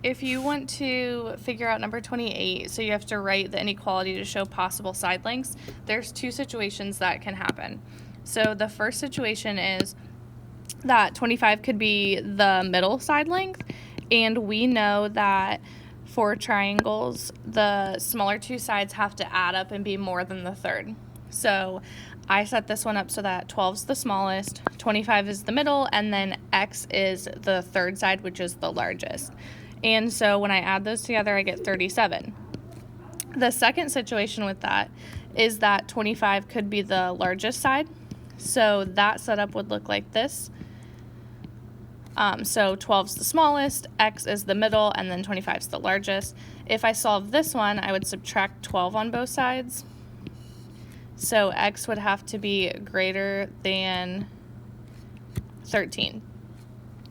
If you want to figure out number 28, so you have to write the inequality to show possible side lengths, there's two situations that can happen. So the first situation is that 25 could be the middle side length, and we know that for triangles, the smaller two sides have to add up and be more than the third. So I set this one up so that 12 is the smallest, 25 is the middle, and then x is the third side, which is the largest. And so when I add those together, I get 37. The second situation with that is that 25 could be the largest side. So that setup would look like this. So 12 is the smallest, x is the middle, and then 25 is the largest. If I solve this one, I would subtract 12 on both sides. So x would have to be greater than 13.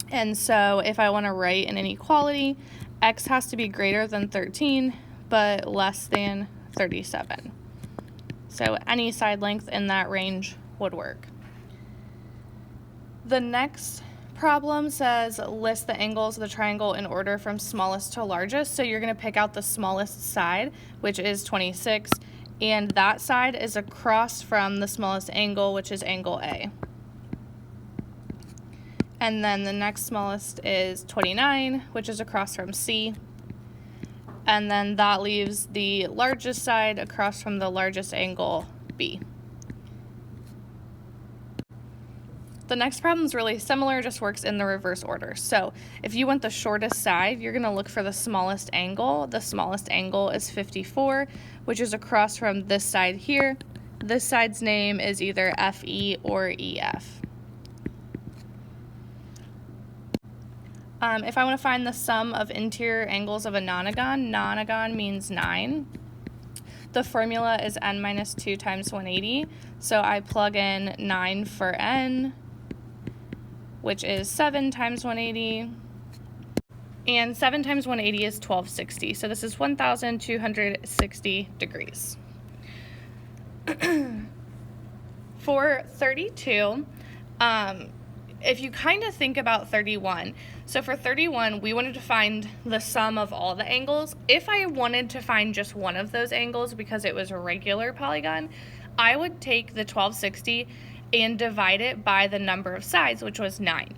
And so if I want to write an inequality, x has to be greater than 13, but less than 37. So any side length in that range would work. The next problem says list the angles of the triangle in order from smallest to largest. So you're going to pick out the smallest side, which is 26, and that side is across from the smallest angle, which is angle A. And then the next smallest is 29, which is across from C. And then that leaves the largest side across from the largest angle, B. The next problem is really similar, just works in the reverse order. So if you want the shortest side, you're going to look for the smallest angle. The smallest angle is 54, which is across from this side here. This side's name is either FE or EF. If I want to find the sum of interior angles of a nonagon, nonagon means 9. The formula is n minus 2 times 180, so I plug in 9 for n, which is 7 times 180, and 7 times 180 is 1260, so this is 1,260 degrees. For 32, if you kind of think about 31, so for 31, we wanted to find the sum of all the angles. If I wanted to find just one of those angles because it was a regular polygon, I would take the 1260 and divide it by the number of sides, which was 9.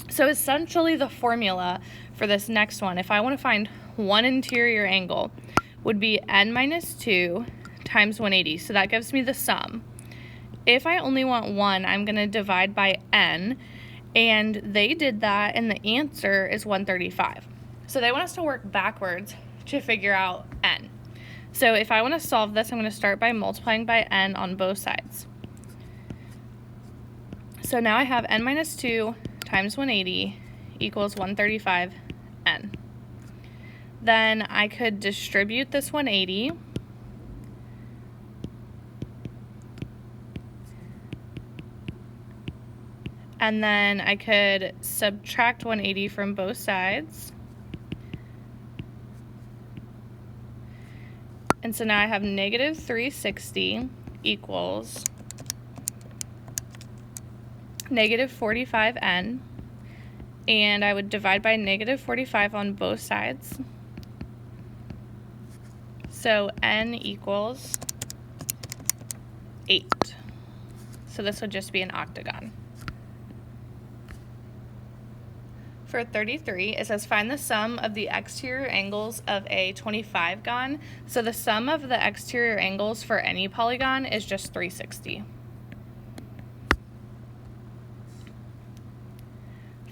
So essentially the formula for this next one, if I want to find one interior angle, would be n minus 2 times 180. So that gives me the sum. If I only want one, I'm going to divide by n, and they did that, and the answer is 135. So they want us to work backwards to figure out n. So if I want to solve this, I'm going to start by multiplying by n on both sides. So now I have n minus 2 times 180 equals 135n. Then I could distribute this 180. And then I could subtract 180 from both sides. And so now I have negative 360 equals negative 45n. And I would divide by negative 45 on both sides. So n equals 8. So this would just be an octagon. For 33, it says find the sum of the exterior angles of a 25gon. So the sum of the exterior angles for any polygon is just 360.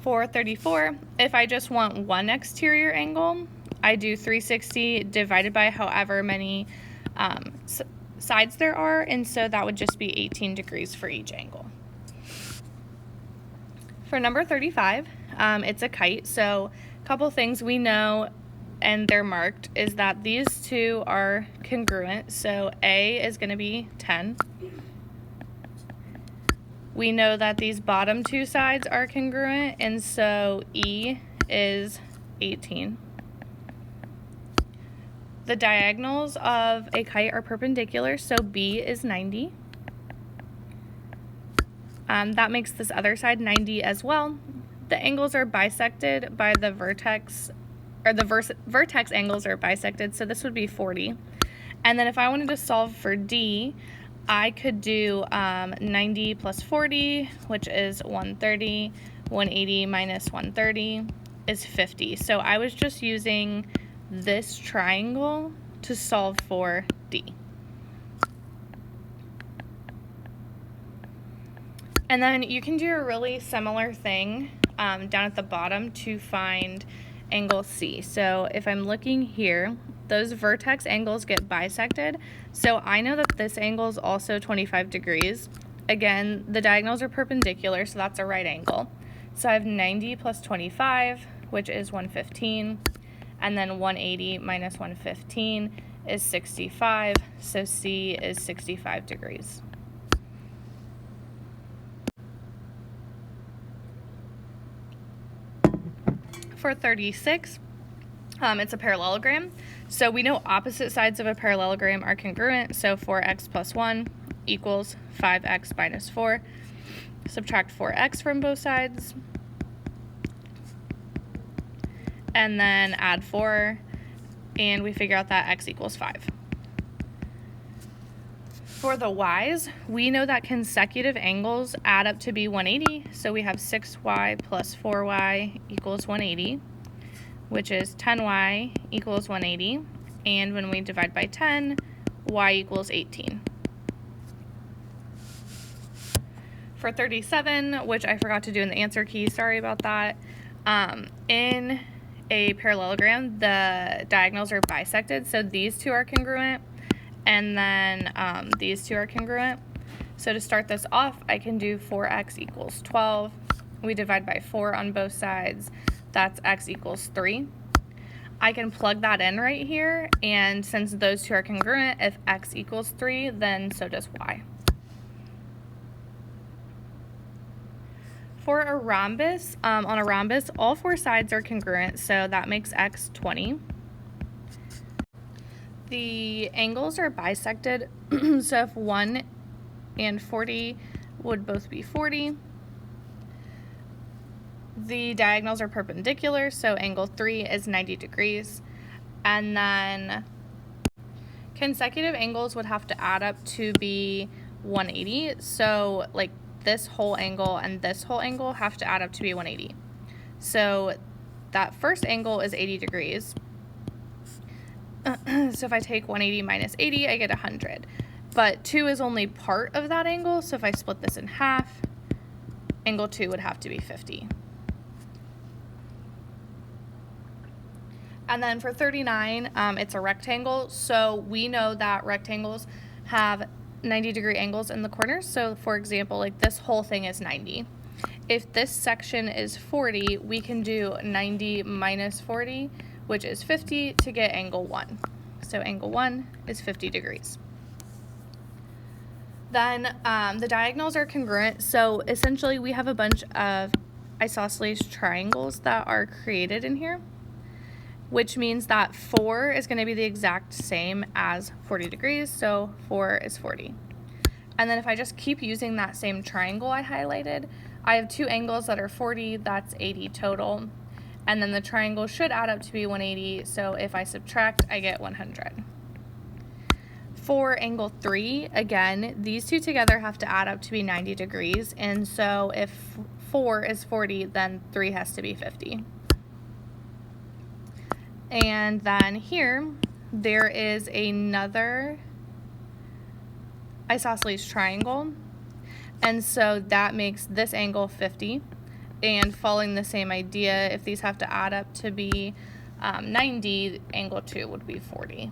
For 34, if I just want one exterior angle, I do 360 divided by however many sides there are, and so that would just be 18 degrees for each angle. For number 35, it's a kite, so a couple things we know, and they're marked, is that these two are congruent, so A is going to be 10. We know that these bottom two sides are congruent, and so E is 18. The diagonals of a kite are perpendicular, so B is 90. That makes this other side 90 as well. The angles are bisected by the vertex or the vertex angles are bisected, so this would be 40. And then if I wanted to solve for D, I could do 90 plus 40, which is 130. 180 minus 130 is 50. So I was just using this triangle to solve for D. And then you can do a really similar thing down at the bottom to find angle C. So if I'm looking here, those vertex angles get bisected. So I know that this angle is also 25 degrees. Again, the diagonals are perpendicular, so that's a right angle. So I have 90 plus 25, which is 115. And then 180 minus 115 is 65. So C is 65 degrees. For 36, it's a parallelogram. So we know opposite sides of a parallelogram are congruent. So 4x plus 1 equals 5x minus 4. Subtract 4x from both sides. And then add 4. And we figure out that x equals 5. For the y's, we know that consecutive angles add up to be 180, so we have 6y plus 4y equals 180, which is 10y equals 180, and when we divide by 10, y equals 18. For 37, which I forgot to do in the answer key, sorry about that, in a parallelogram, the diagonals are bisected, so these two are congruent, and then these two are congruent. So to start this off, I can do 4x equals 12. We divide by 4 on both sides. That's x equals 3. I can plug that in right here, and since those two are congruent, if x equals 3, then so does y. For a rhombus, on a rhombus, all 4 sides are congruent, so that makes x 20. The angles are bisected, so if 1 and 40 would both be 40. The diagonals are perpendicular, so angle 3 is 90 degrees. And then consecutive angles would have to add up to be 180. So like this whole angle and this whole angle have to add up to be 180. So that first angle is 80 degrees. So if I take 180 minus 80, I get 100. But 2 is only part of that angle, so if I split this in half, angle 2 would have to be 50. And then for 39, it's a rectangle, so we know that rectangles have 90-degree angles in the corners. So for example, like this whole thing is 90. If this section is 40, we can do 90 minus 40, which is 50, to get angle 1. So angle 1 is 50 degrees. Then the diagonals are congruent, so essentially we have a bunch of isosceles triangles that are created in here, which means that 4 is going to be the exact same as 40 degrees, so 4 is 40. And then if I just keep using that same triangle I highlighted, I have 2 angles that are 40, that's 80 total. And then the triangle should add up to be 180, so if I subtract, I get 100. For angle 3, again, these two together have to add up to be 90 degrees, and so if 4 is 40, then 3 has to be 50. And then here, there is another isosceles triangle, and so that makes this angle 50. And following the same idea, if these have to add up to be 90, angle 2 would be 40.